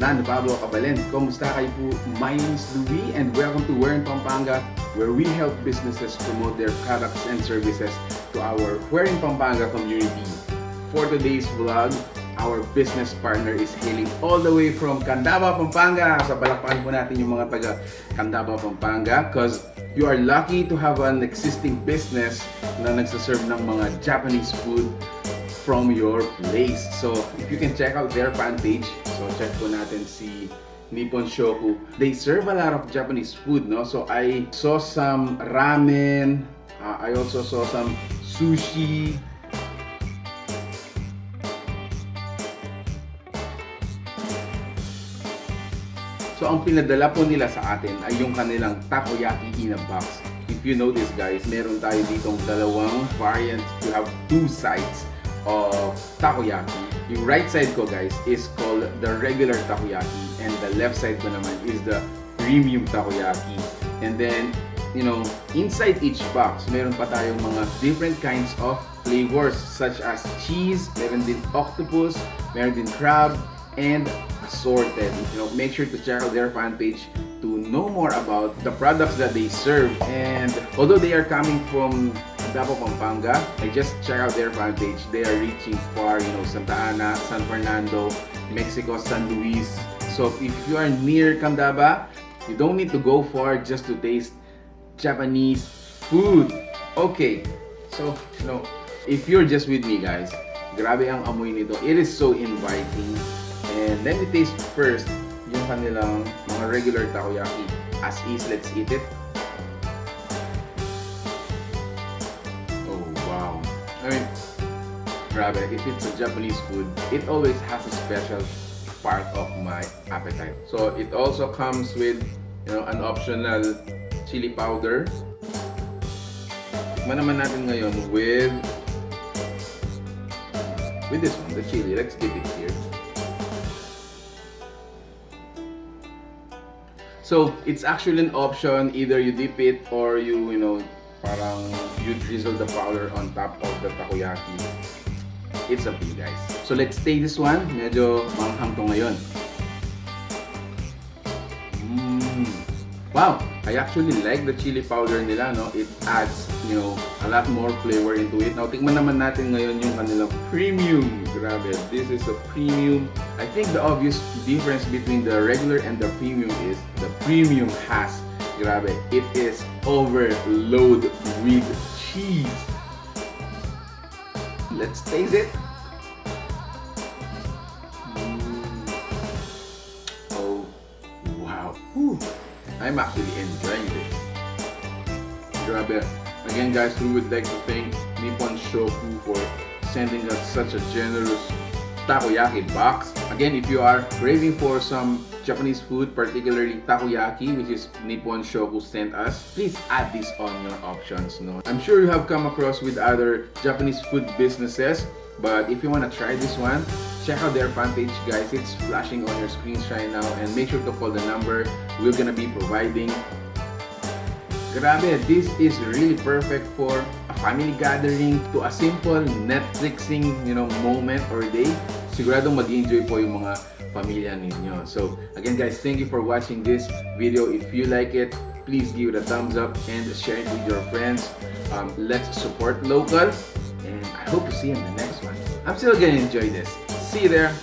Fernando Kabalen. Kumusta kayo po? My name is Louie and welcome to We're in Pampanga, where we help businesses promote their products and services to our We're in Pampanga community. For today's vlog, our business partner is hailing all the way from Candaba, Pampanga. So palakpakan po natin yung mga taga Candaba, Pampanga, because you are lucky to have an existing business na nagsaserve ng mga Japanese food from your place. So if you can check out their fan page, so check po natin si Nipponshoku. They serve a lot of Japanese food, no? So I saw some ramen, I also saw some sushi. So ang pinadala po nila sa atin ay yung kanilang takoyaki in a box. If you notice guys, meron tayo ditong dalawang variants. You have two sides of takoyaki. Yung right side ko guys is called the regular takoyaki and the left side ko naman is the premium takoyaki. And then, you know, inside each box, meron pa tayong mga different kinds of flavors such as cheese, meron din octopus, meron din crab, and assorted. You know, make sure to check out their fan page to know more about the products that they serve. And although they are coming from Candaba, Pampanga, I just check out their fan page. They are reaching far, you know, Sta.Ana, San Fernando, Mexico, San Luis. So if you are near Candaba, you don't need to go far just to taste Japanese food. Okay, so you know, if you're just with me guys, grabe ang amoy nito. It is so inviting. And let me taste first yung kanilang mga regular takoyaki. As is, let's eat it. Oh wow, I mean, grabe, if it's a Japanese food, it always has a special part of my appetite. So it also comes with, you know, an optional chili powder. Tikman naman natin ngayon with this one, the chili. Let's dip it here. So it's actually an option, either you dip it or you know, parang you drizzle the powder on top of the takoyaki. It's up to you guys. So let's take this one. Medyo manghang to ngayon. Wow, I actually like the chili powder nila, no? It adds, you know, a lot more flavor into it. Now, tikman naman natin ngayon yung kanilang premium. Grabe, this is a premium. I think the obvious difference between the regular and the premium is the premium has, grabe, it is overloaded with cheese. Let's taste it. Oh, wow. Whew. I'm actually enjoying this. Grabe. Again guys, we would like to thank Nipponshoku for sending us such a generous takoyaki box. Again, if you are craving for some Japanese food, particularly takoyaki, which is Nipponshoku sent us, please add this on your options. No? I'm sure you have come across with other Japanese food businesses, but if you want to try this one, check out their fan page guys. It's flashing on your screens right now, and make sure to call the number we're gonna be providing. Grabe, this is really perfect for a family gathering, to a simple Netflixing, you know, moment or day. Siguradong mag-enjoy po yung mga pamilya ninyo. So again guys, thank you for watching this video. If you like it, please give it a thumbs up and share it with your friends. Let's support local, and I hope to see you in the next one. I'm still gonna enjoy this. See you there.